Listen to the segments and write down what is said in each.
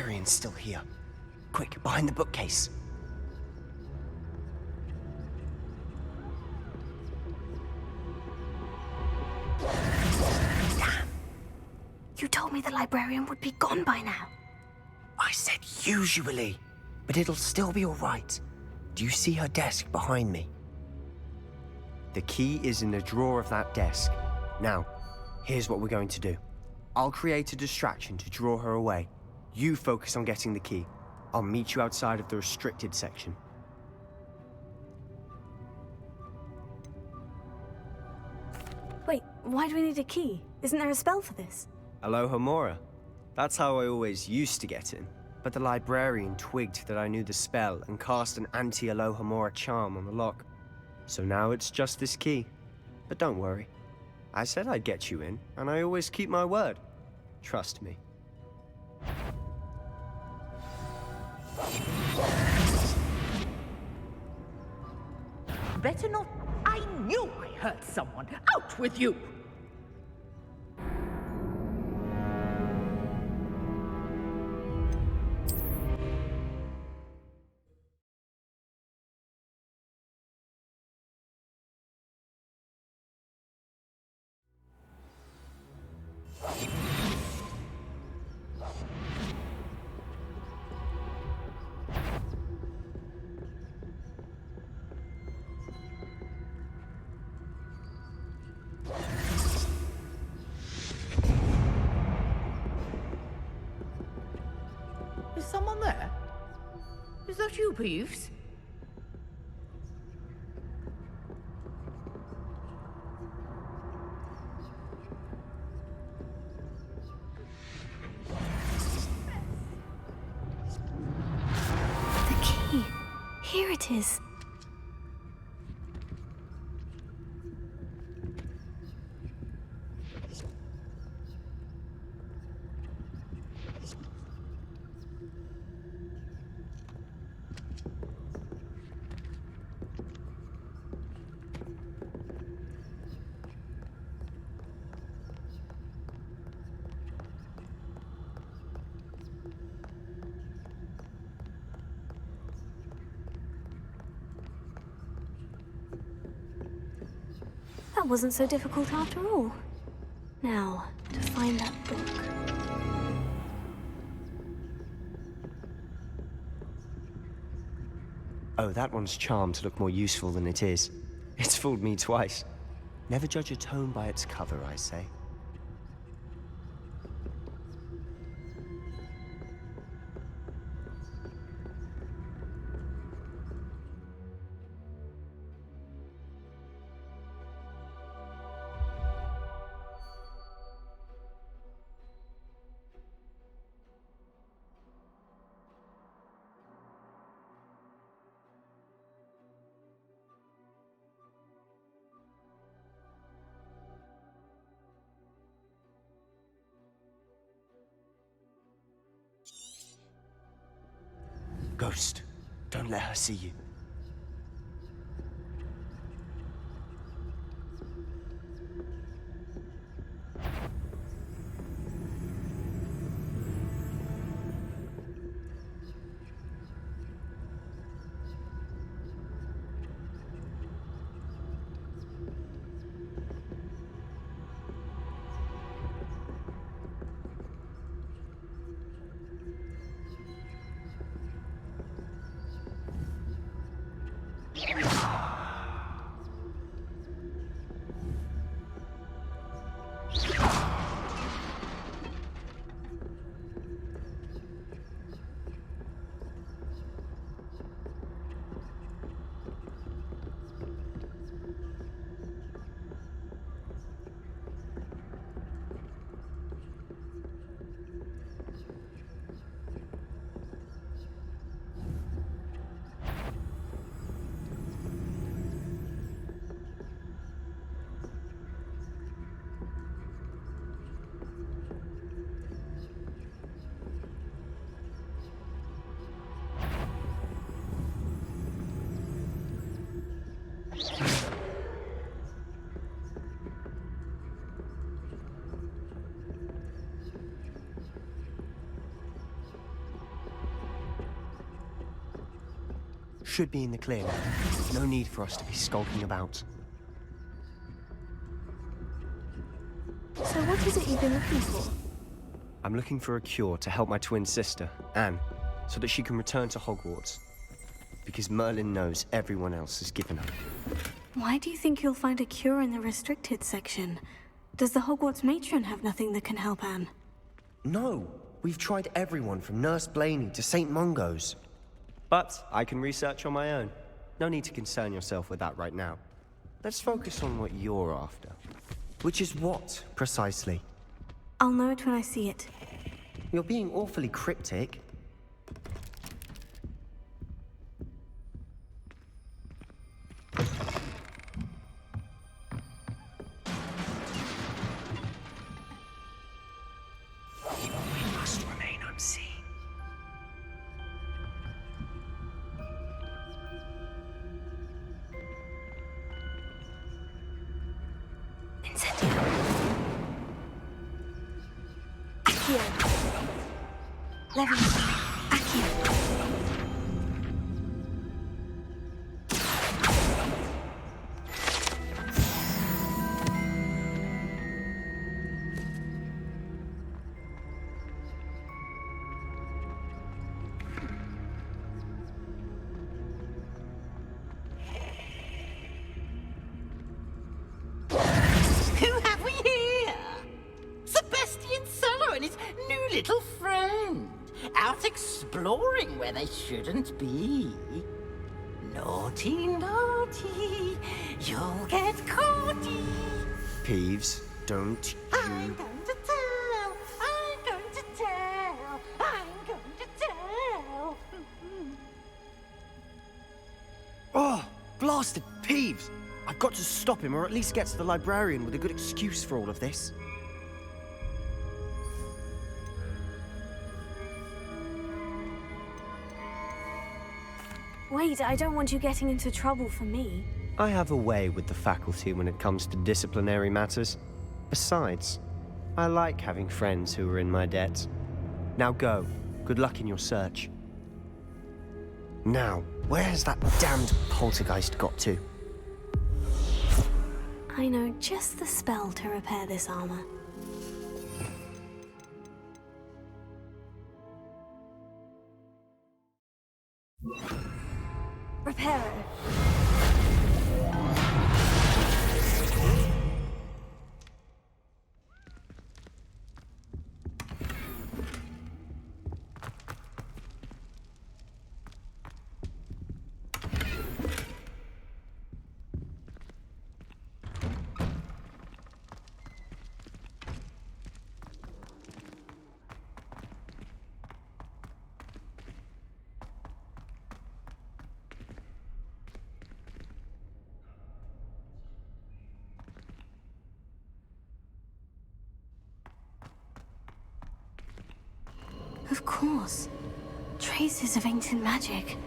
librarian's still here. Quick, behind the bookcase. Damn! You told me the librarian would be gone by now. I said usually, but it'll still be all right. Do you see her desk behind me? The key is in the drawer of that desk. Now, here's what we're going to do. I'll create a distraction to draw her away. You focus on getting the key. I'll meet you outside of the restricted section. Wait, why do we need a key? Isn't there a spell for this? Aloha Mora. That's how I always used to get in. But the librarian twigged that I knew the spell and cast an anti-Aloha Mora charm on the lock. So now it's just this key. But don't worry. I said I'd get you in, and I always keep my word. Trust me. Better not. I knew I hurt someone. Out with you! Is someone there? Is that you, Peeves? The key. Here it is. That wasn't so difficult after all. Now, to find that book. Oh, that one's charmed to look more useful than it is. It's fooled me twice. Never judge a tome by its cover, I say. Ghost, don't let her see you. should be in the clear now. No need for us to be skulking about. So what is it you've been looking for? I'm looking for a cure to help my twin sister, Anne, so that she can return to Hogwarts. Because Merlin knows everyone else has given up. Why do you think you'll find a cure in the restricted section? Does the Hogwarts matron have nothing that can help Anne? No, we've tried everyone from Nurse Blaney to St. Mungo's. But I can research on my own. No need to concern yourself with that right now. Let's focus on what you're after. Which is what, precisely? I'll know it when I see it. You're being awfully cryptic. We must remain unseen. Incendio. Accio. Leviosa. Accio. Who have we here? Sebastian Solo and his new little friend, out exploring where they shouldn't be. Naughty, naughty, you'll get caughty. Peeves, don't you... I'm going to tell, I'm going to tell, I'm going to tell. Oh, blasted Peeves! I've got to stop him, or at least get to the librarian with a good excuse for all of this. Wait, I don't want you getting into trouble for me. I have a way with the faculty when it comes to disciplinary matters. Besides, I like having friends who are in my debt. Now go. Good luck in your search. Now, where has that damned poltergeist got to? I know just the spell to repair this armor. Reparo. Of course. Traces of ancient magic.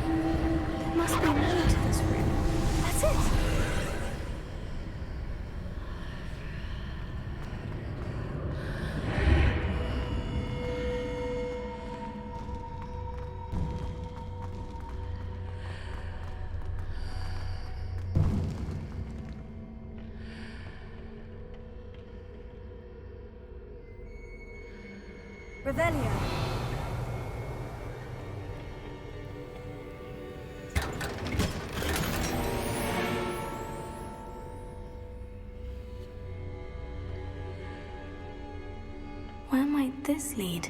There must be more to this room. That's it! Revelio. Where might this lead?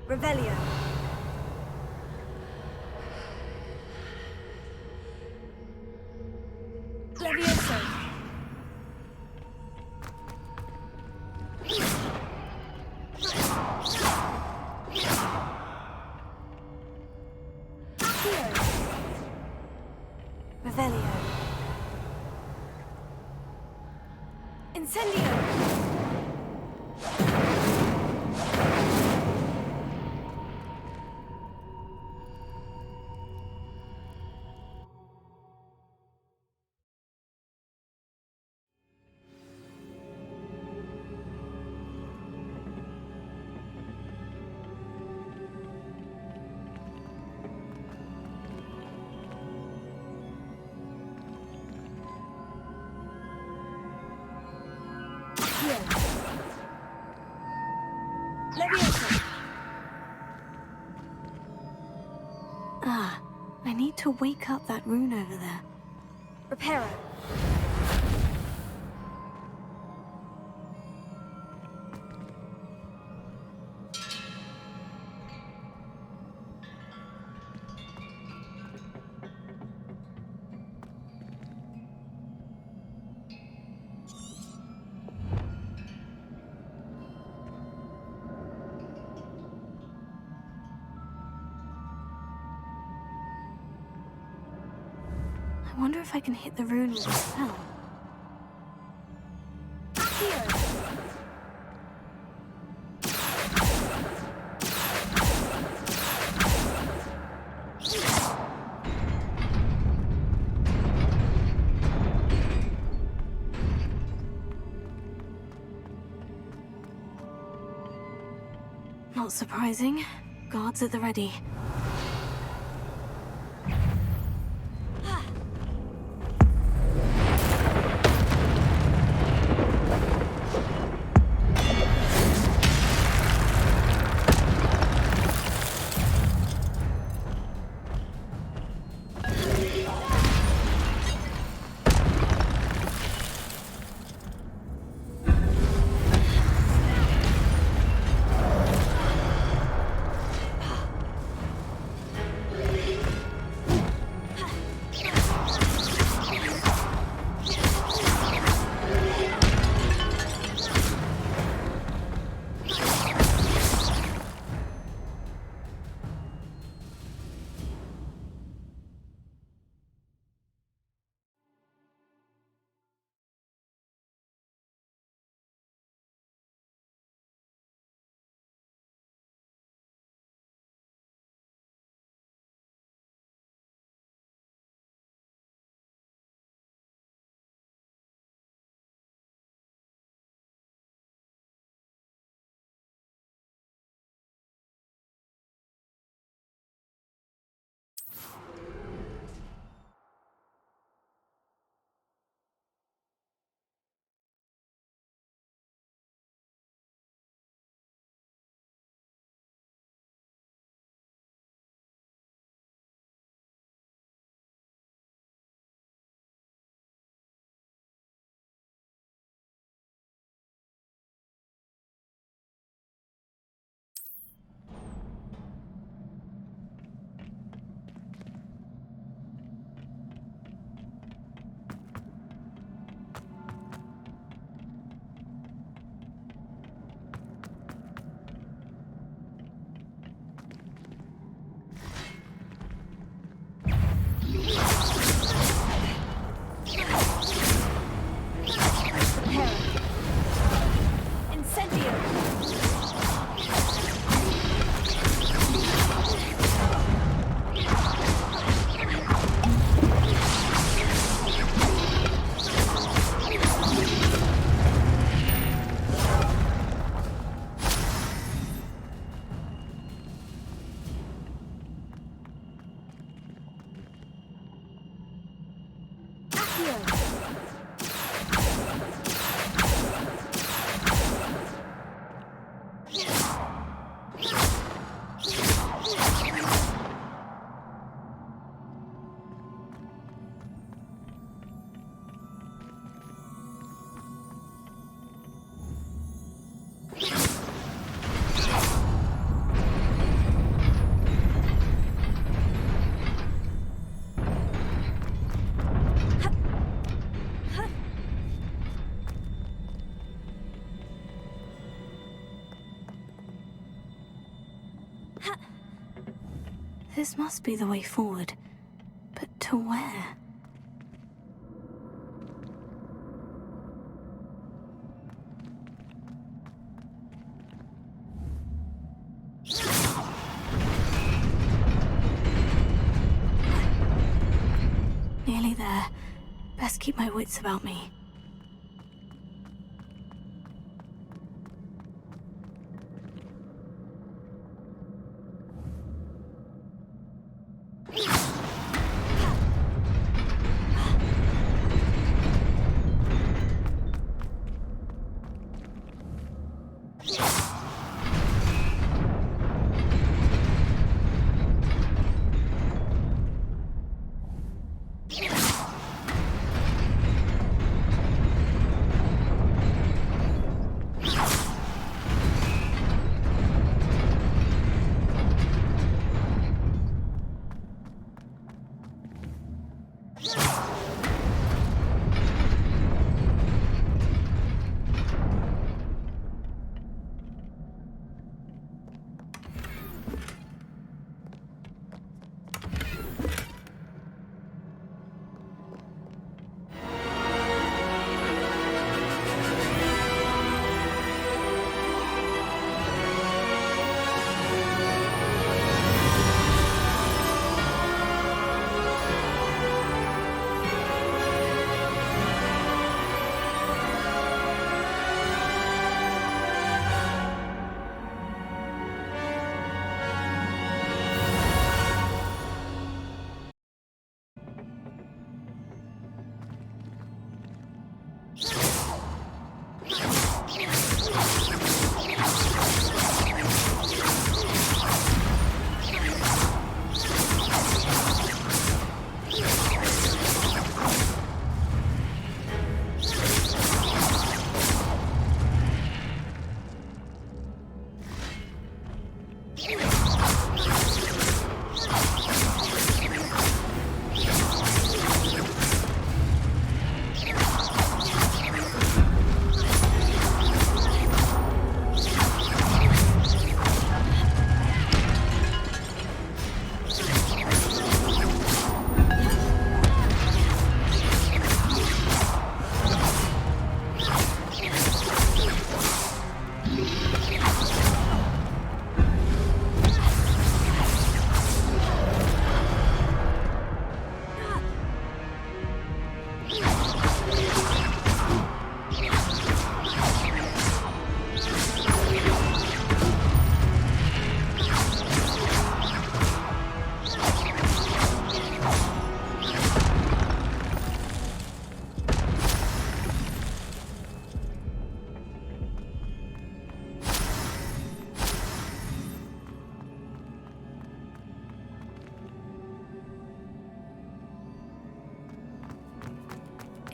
Revelio. Levioso. Revelio. Incendio. Leviosa. Ah, I need to wake up that rune over there. Reparo. I wonder if I can hit the rune with a spell. Not surprising. Guards at the ready. This must be the way forward. But to where? Nearly there. Best keep my wits about me.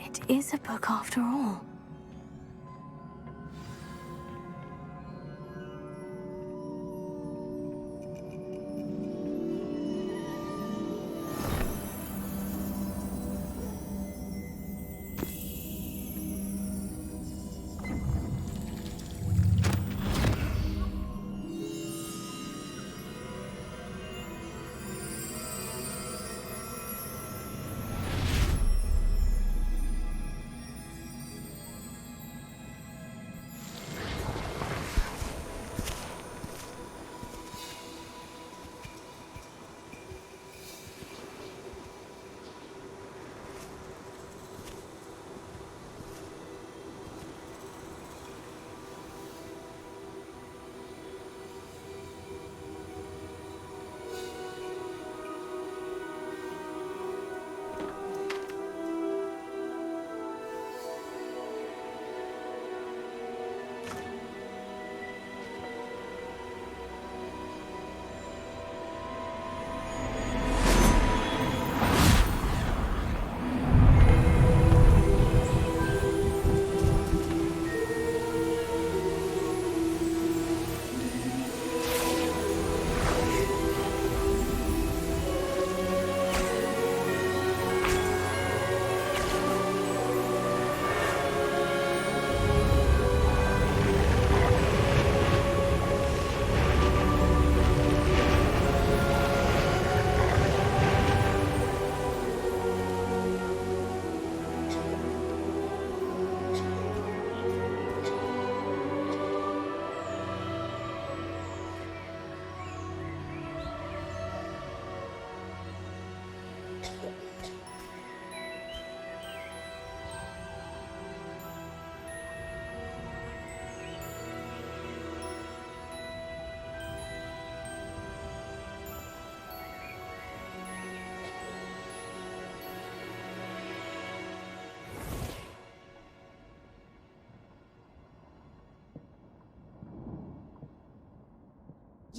It is a book after all.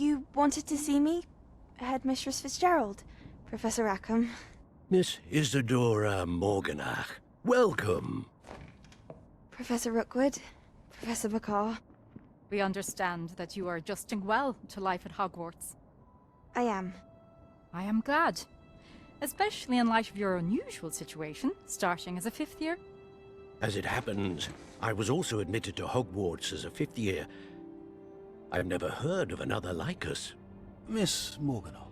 You wanted to see me? Headmistress Fitzgerald, Professor Rackham. Miss Isadora Morganach, welcome. Professor Rookwood, Professor McCaw. We understand that you are adjusting well to life at Hogwarts. I am. I am glad. Especially in light of your unusual situation, starting as a 5th year. As it happens, I was also admitted to Hogwarts as a 5th year. I've never heard of another like us. Miss Morganach,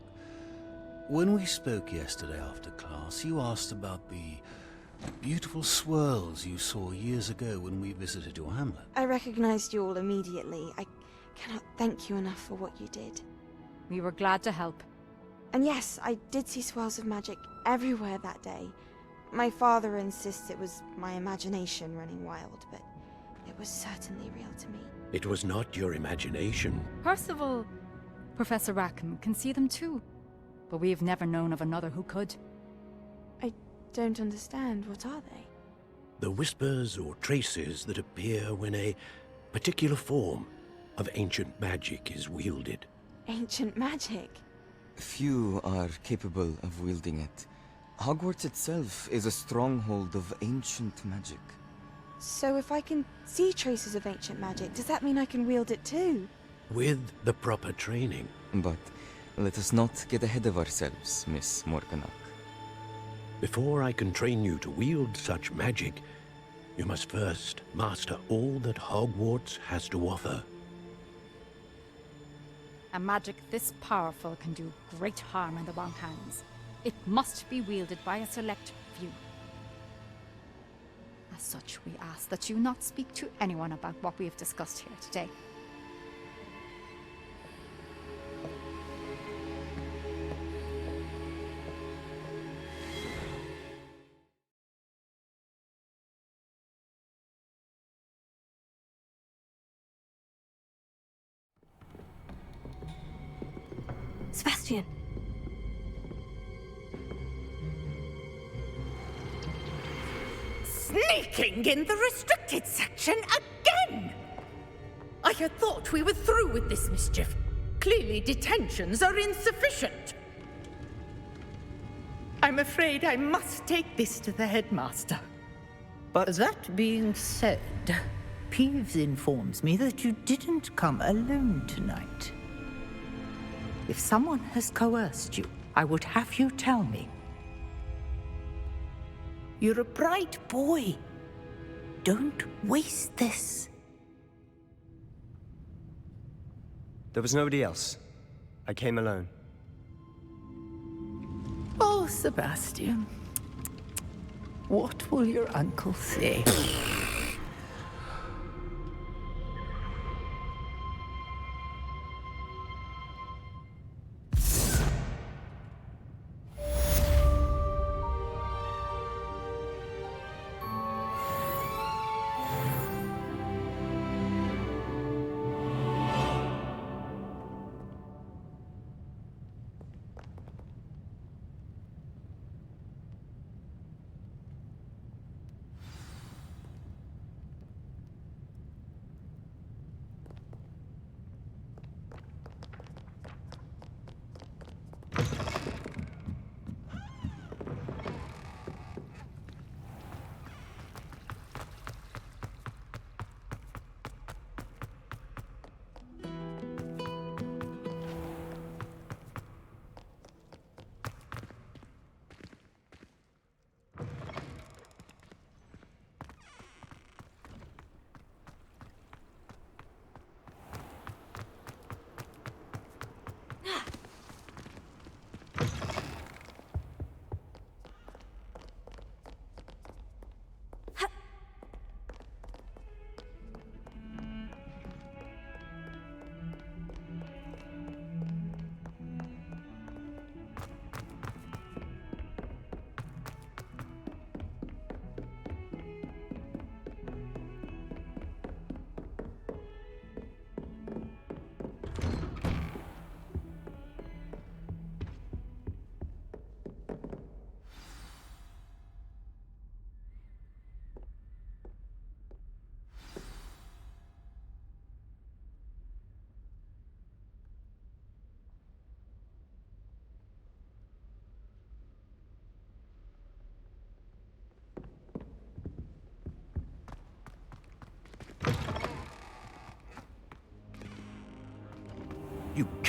when we spoke yesterday after class, you asked about the beautiful swirls you saw years ago when we visited your hamlet. I recognized you all immediately. I cannot thank you enough for what you did. We were glad to help. And yes, I did see swirls of magic everywhere that day. My father insists it was my imagination running wild, but it was certainly real to me. It was not your imagination. Percival, Professor Rackham can see them too. But we have never known of another who could. I don't understand. What are they? The whispers or traces that appear when a particular form of ancient magic is wielded. Ancient magic? Few are capable of wielding it. Hogwarts itself is a stronghold of ancient magic. So if I can see traces of ancient magic, does that mean I can wield it too? With the proper training. But let us not get ahead of ourselves, Miss Morganach. Before I can train you to wield such magic, you must first master all that Hogwarts has to offer. A magic this powerful can do great harm in the wrong hands. It must be wielded by a select few. As such, we ask that you not speak to anyone about what we have discussed here today. Sebastian! Sneaking in the restricted section again! I had thought we were through with this mischief. Clearly detentions are insufficient. I'm afraid I must take this to the headmaster. But that being said, Peeves informs me that you didn't come alone tonight. If someone has coerced you, I would have you tell me. You're a bright boy. Don't waste this. There was nobody else. I came alone. Oh, Sebastian. What will your uncle say?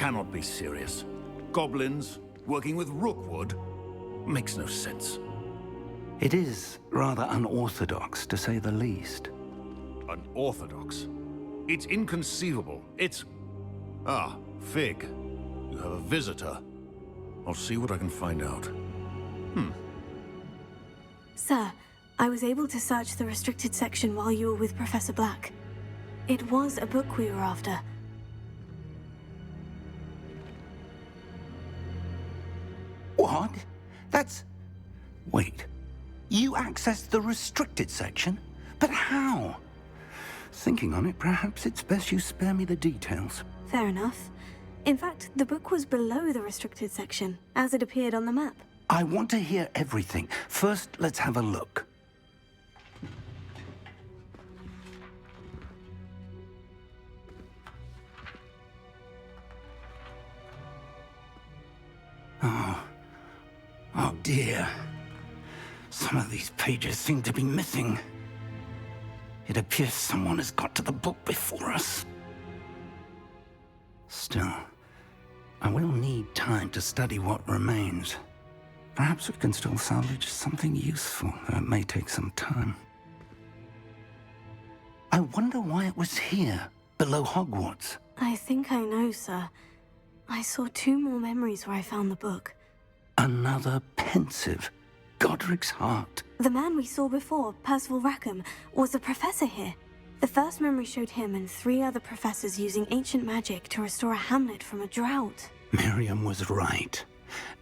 cannot be serious. Goblins working with Rookwood makes no sense. It is rather unorthodox, to say the least. Unorthodox? It's inconceivable. It's... Ah, Fig. You have a visitor. I'll see what I can find out. Sir, I was able to search the restricted section while you were with Professor Black. It was a book we were after. What? That's... Wait. You accessed the restricted section? But how? Thinking on it, perhaps it's best you spare me the details. Fair enough. In fact, the book was below the restricted section, as it appeared on the map. I want to hear everything. First, let's have a look. Oh dear. Some of these pages seem to be missing. It appears someone has got to the book before us. Still, I will need time to study what remains. Perhaps we can still salvage something useful, though it may take some time. I wonder why it was here, below Hogwarts. I think I know, sir. I saw 2 more memories where I found the book. Another pensive. Godric's heart. The man we saw before, Percival Rackham, was a professor here. The first memory showed him and 3 other professors using ancient magic to restore a hamlet from a drought. Miriam was right.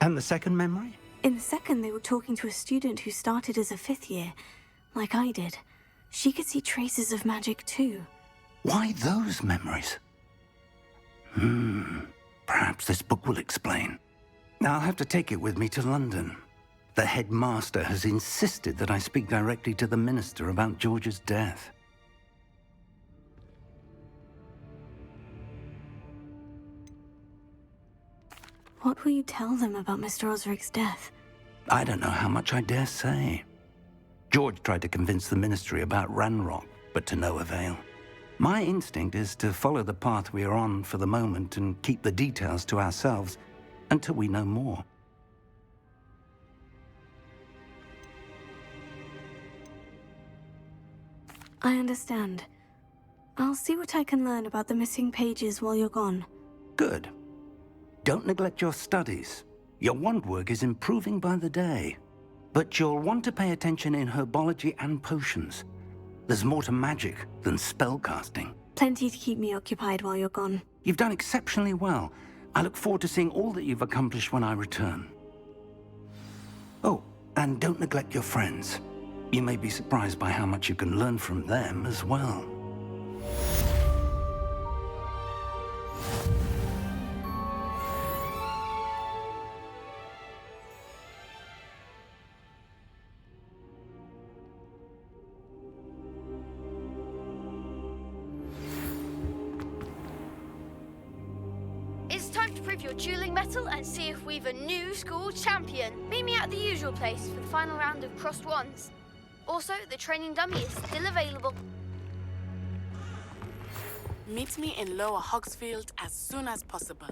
And the second memory? In the second, they were talking to a student who started as a 5th year, like I did. She could see traces of magic too. Why those memories? Perhaps this book will explain. I'll have to take it with me to London. The headmaster has insisted that I speak directly to the minister about George's death. What will you tell them about Mr. Osric's death? I don't know how much I dare say. George tried to convince the ministry about Ranrock, but to no avail. My instinct is to follow the path we are on for the moment and keep the details to ourselves until we know more. I understand. I'll see what I can learn about the missing pages while you're gone. Good. Don't neglect your studies. Your wand work is improving by the day. But you'll want to pay attention in herbology and potions. There's more to magic than spellcasting. Plenty to keep me occupied while you're gone. You've done exceptionally well. I look forward to seeing all that you've accomplished when I return. Oh, and don't neglect your friends. You may be surprised by how much you can learn from them as well. It's time to prove your dueling mettle and see if we've a new school champion. Meet me at the usual place for the final round of crossed wands. Also, the training dummy is still available. Meet me in Lower Hogsfield as soon as possible.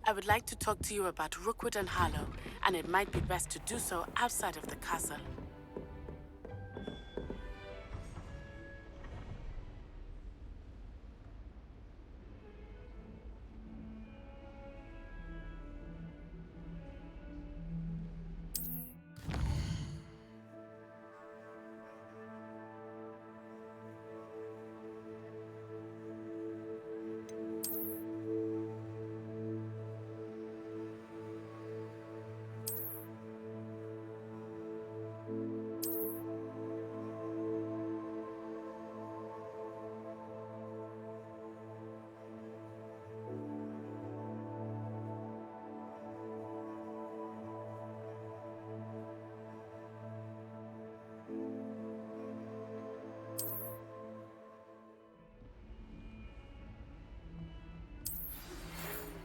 I would like to talk to you about Rookwood and Harlow, and it might be best to do so outside of the castle.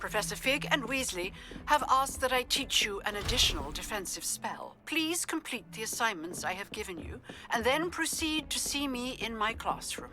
Professor Fig and Weasley have asked that I teach you an additional defensive spell. Please complete the assignments I have given you, and then proceed to see me in my classroom.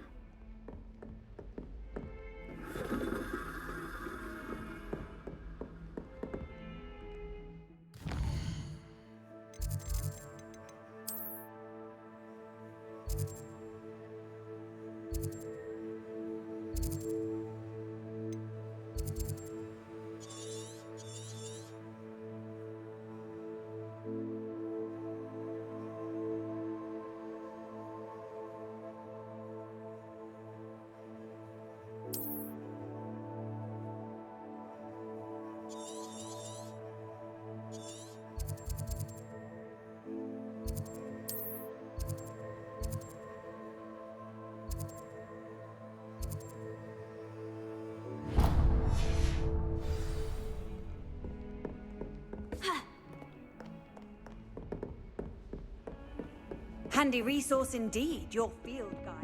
handy resource indeed, your field guide.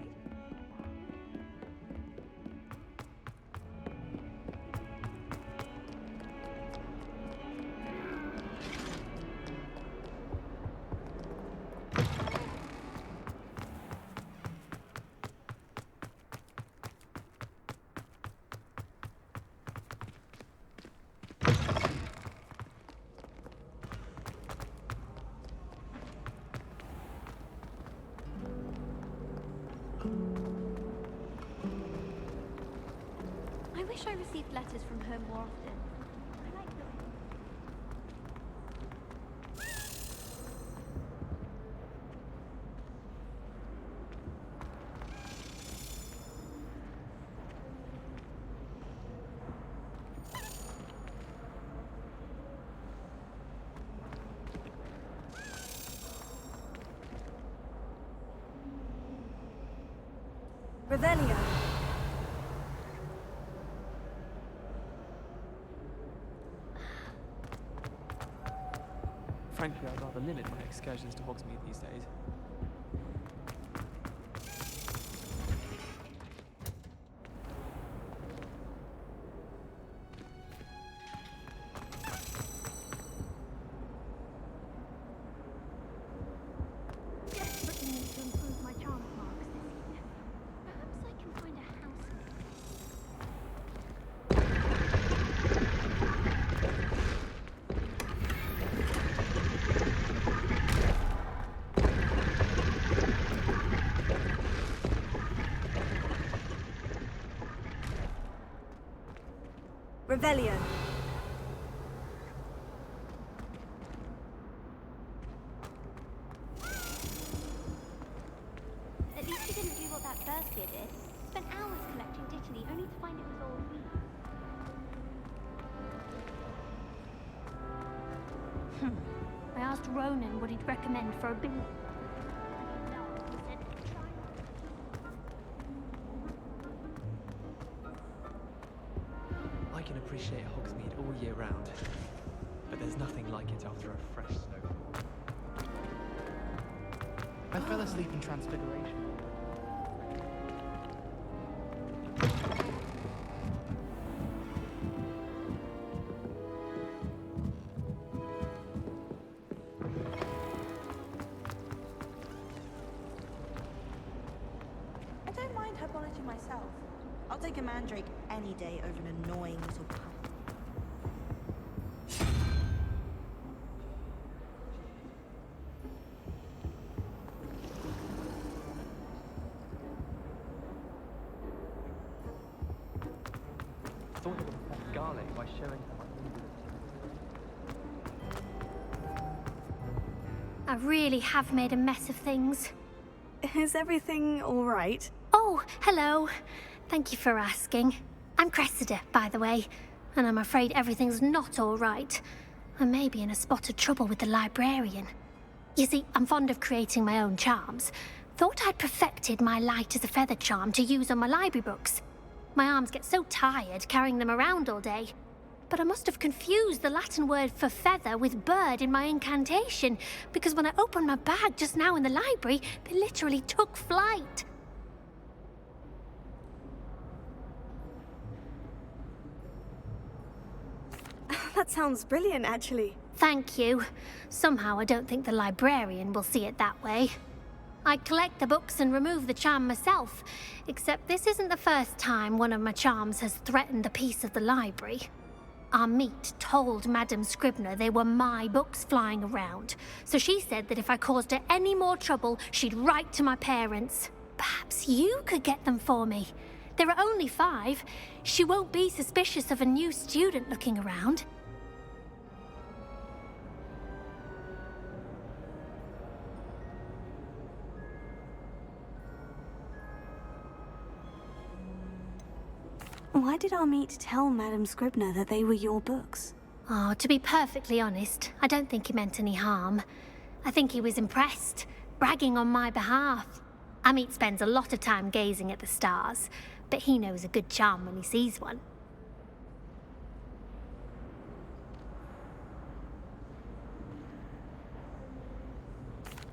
I wish I received letters from her more often. I like the way... Revelio. Frankly, I'd rather limit my excursions to Hogsmeade these days. Desperately need to improve my charm marks this year. Perhaps I can find a house. Revelio. At least you didn't do what that first year did. Spent hours collecting Dittany only to find it was all weed. I asked Ronan what he'd recommend for a big... I can appreciate Hogsmeade all year round, but there's nothing like it after a fresh snowfall. I fell asleep in Transfiguration. I don't mind herbology myself. I'll take a mandrake any day over an annoying little pup. I thought you would have left Garlic by showing her my I really have made a mess of things. Is everything all right? Oh, hello. Thank you for asking. I'm Cressida, by the way, and I'm afraid everything's not all right. I may be in a spot of trouble with the librarian. You see, I'm fond of creating my own charms. Thought I'd perfected my light as a feather charm to use on my library books. My arms get so tired carrying them around all day. But I must have confused the Latin word for feather with bird in my incantation, because when I opened my bag just now in the library, they literally took flight. That sounds brilliant, actually. Thank you. Somehow I don't think the librarian will see it that way. I collect the books and remove the charm myself, except this isn't the first time one of my charms has threatened the peace of the library. Our meet told Madame Scribner they were my books flying around, so she said that if I caused her any more trouble, she'd write to my parents. Perhaps you could get them for me. There are only 5. She won't be suspicious of a new student looking around. Why did our meet tell Madame Scribner that they were your books? Oh, to be perfectly honest, I don't think he meant any harm. I think he was impressed, bragging on my behalf. Amit spends a lot of time gazing at the stars, but he knows a good charm when he sees one.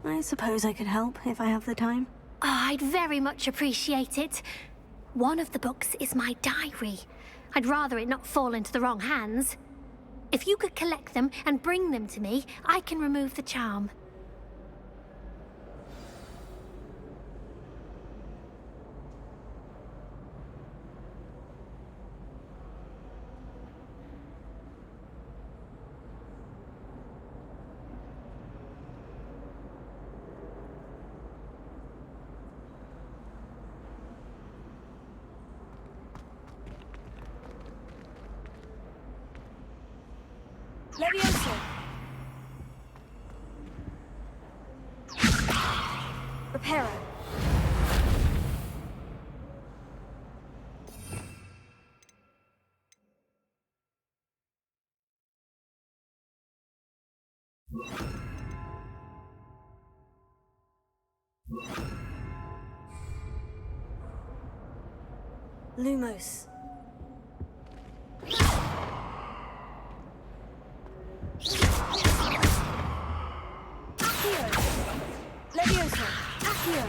I suppose I could help if I have the time. I'd very much appreciate it. One of the books is my diary. I'd rather it not fall into the wrong hands. If you could collect them and bring them to me, I can remove the charm. Levioso! Reparo. Lumos. Levioso! Accio!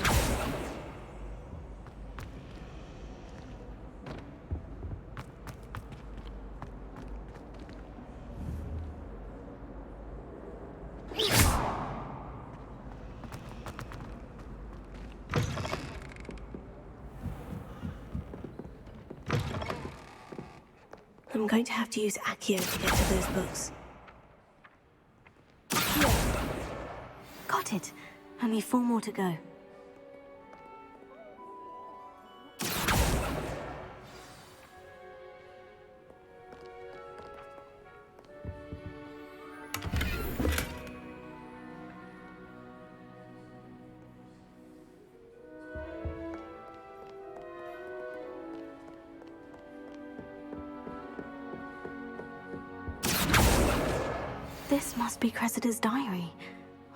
I'm going to have to use Accio to get to those books. Accio! Got it! Only 4 more to go. This must be Cressida's diary.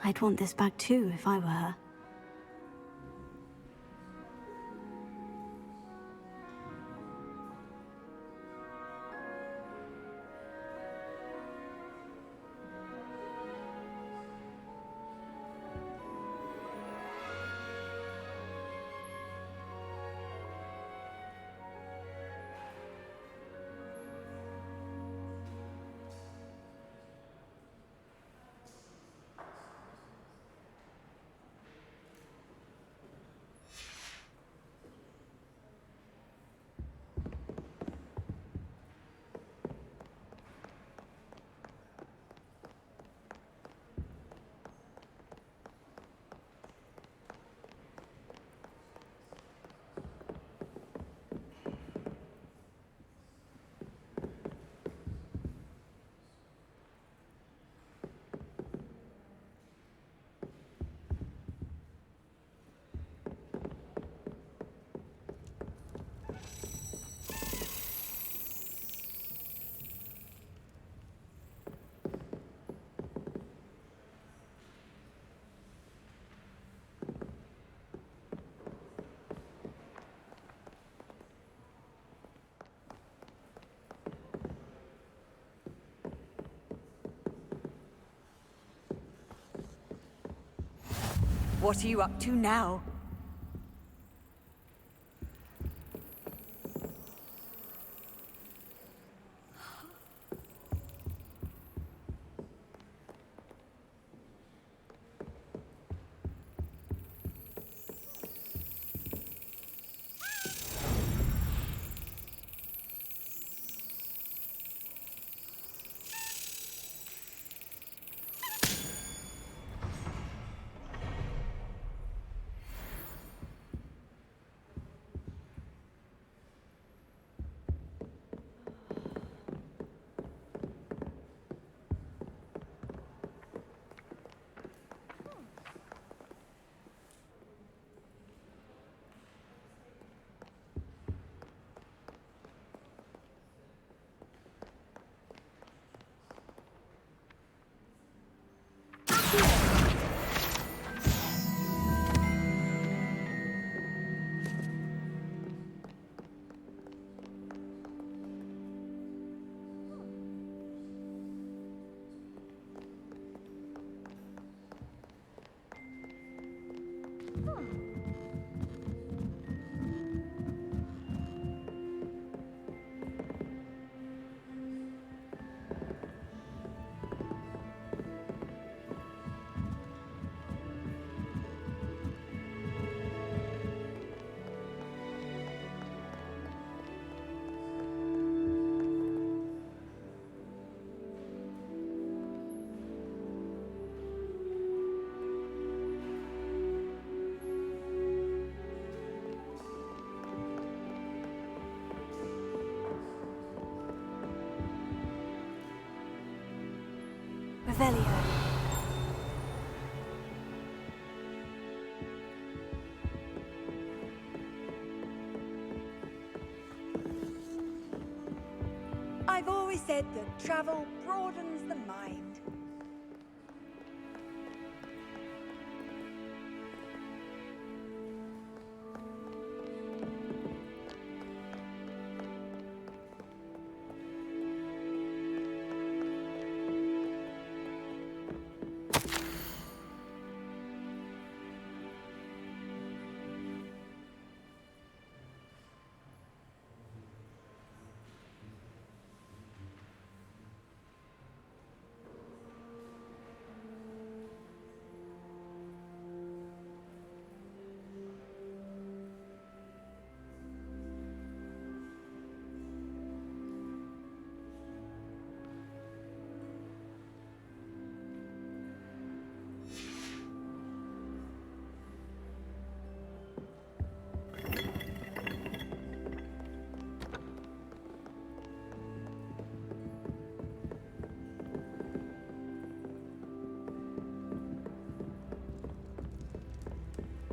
I'd want this back too if I were her. What are you up to now? Revelio. I've always said that travel broadens the mind.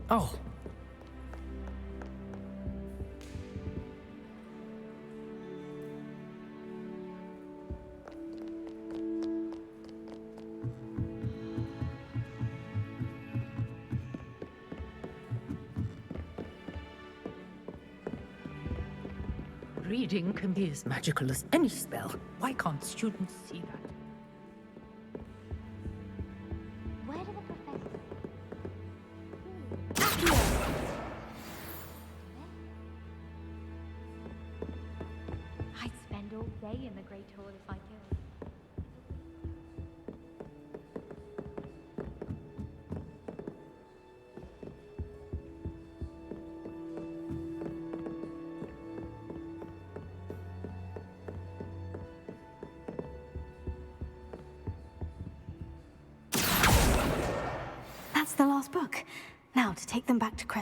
Oh. Reading can be as magical as any spell. Why can't students see that? Where do the professors... I'd spend all day in the Great Hall if I could. That's the last book. Now to take them back to Crest.